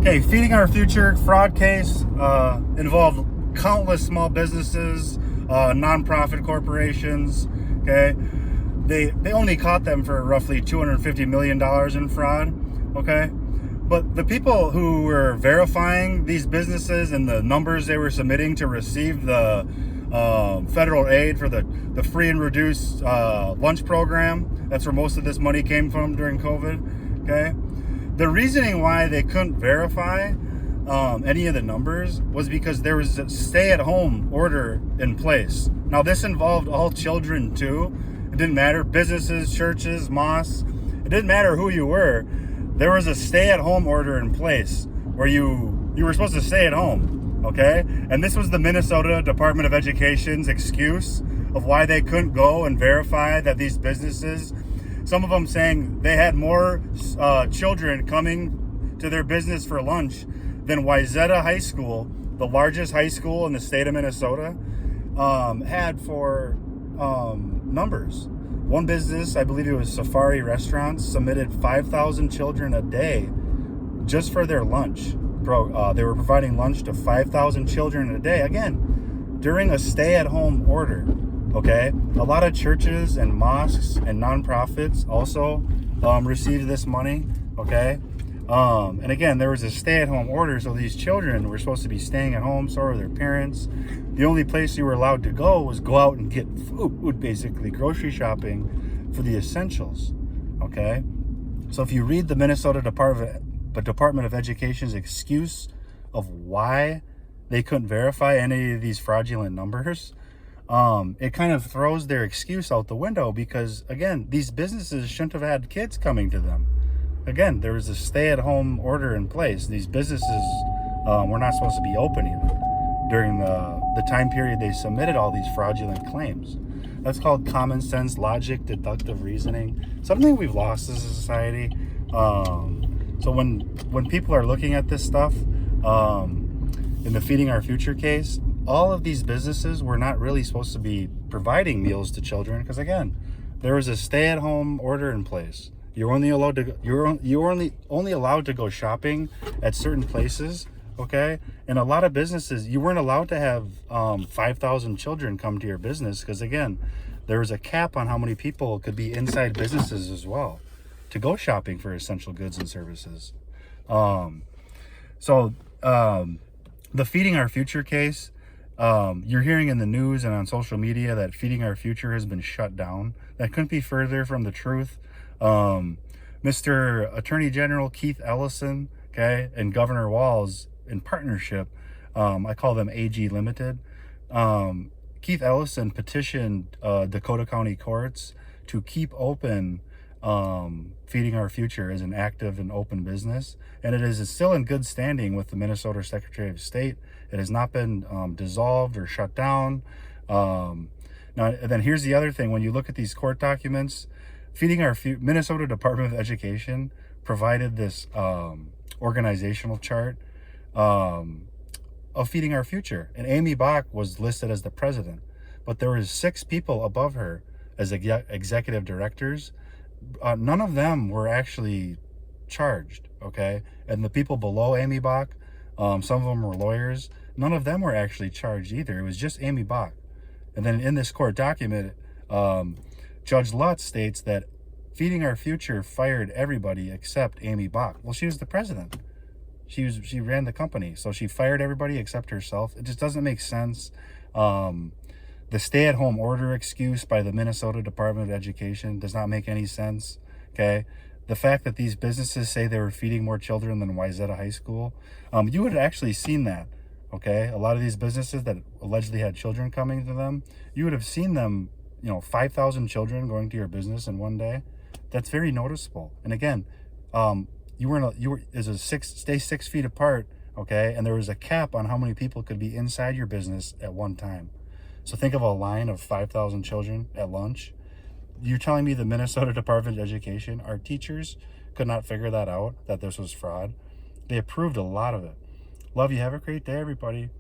Okay, Feeding Our Future fraud case involved countless small businesses, nonprofit corporations. Okay, they only caught them for roughly $250 million in fraud. Okay, but the people who were verifying these businesses and the numbers they were submitting to receive the federal aid for the free and reduced lunch program, that's where most of this money came from during COVID. Okay, the reasoning why they couldn't verify any of the numbers was because there was a stay-at-home order in place. Now, this involved all children too. It didn't matter, businesses, churches, mosques. It didn't matter who you were. There was a stay-at-home order in place where you were supposed to stay at home, okay? And this was the Minnesota Department of Education's excuse of why they couldn't go and verify that these businesses, some of them saying they had more children coming to their business for lunch than Wayzata High School, the largest high school in the state of Minnesota, had for numbers. One business, I believe it was Safari Restaurants, submitted 5,000 children a day just for their lunch. They were providing lunch to 5,000 children a day, again, during a stay-at-home order. Okay, a lot of churches and mosques and nonprofits also received this money. Okay, and again, there was a stay-at-home order, so these children were supposed to be staying at home. So were their parents. The only place you were allowed to go was go out and get food, basically grocery shopping for the essentials. Okay, so if you read the Minnesota Department of Education's excuse of why they couldn't verify any of these fraudulent numbers, it kind of throws their excuse out the window because, again, these businesses shouldn't have had kids coming to them. Again, there was a stay-at-home order in place. These businesses were not supposed to be open even during the time period they submitted all these fraudulent claims. That's called common sense, logic, deductive reasoning, something we've lost as a society. So when people are looking at this stuff, in the Feeding Our Future case, all of these businesses were not really supposed to be providing meals to children because, again, there was a stay-at-home order in place. You're only allowed to go shopping at certain places, okay? And a lot of businesses, you weren't allowed to have 5,000 children come to your business because, again, there was a cap on how many people could be inside businesses as well to go shopping for essential goods and services. The Feeding Our Future case, you're hearing in the news and on social media that Feeding Our Future has been shut down. That couldn't be further from the truth. Mr. Attorney General Keith Ellison, okay, and Governor Walz in partnership, I call them AG Limited. Keith Ellison petitioned Dakota County courts to keep open Feeding Our Future as an active and open business, and it is still in good standing with the Minnesota Secretary of State. It has not been dissolved or shut down. Now, and then here's the other thing: when you look at these court documents, Minnesota Department of Education provided this organizational chart of Feeding Our Future, and Amy Bach was listed as the president, but there was 6 people above her as executive directors. None of them were actually charged, okay? And the people below Amy Bach, some of them were lawyers. None of them were actually charged either. It was just Amy Bach. And then in this court document, Judge Lutz states that Feeding Our Future fired everybody except Amy Bach. Well, she was the president. She ran the company, so she fired everybody except herself. It just doesn't make sense. The stay-at-home order excuse by the Minnesota Department of Education does not make any sense, okay? The fact that these businesses say they were feeding more children than Wayzata High School, you would have actually seen that, okay? A lot of these businesses that allegedly had children coming to them, you would have seen them, 5,000 children going to your business in one day. That's very noticeable. And again, stay 6 feet apart, okay? And there was a cap on how many people could be inside your business at one time. So think of a line of 5,000 children at lunch. You're telling me the Minnesota Department of Education, our teachers could not figure that out, that this was fraud? They approved a lot of it. Love you. Have a great day, everybody.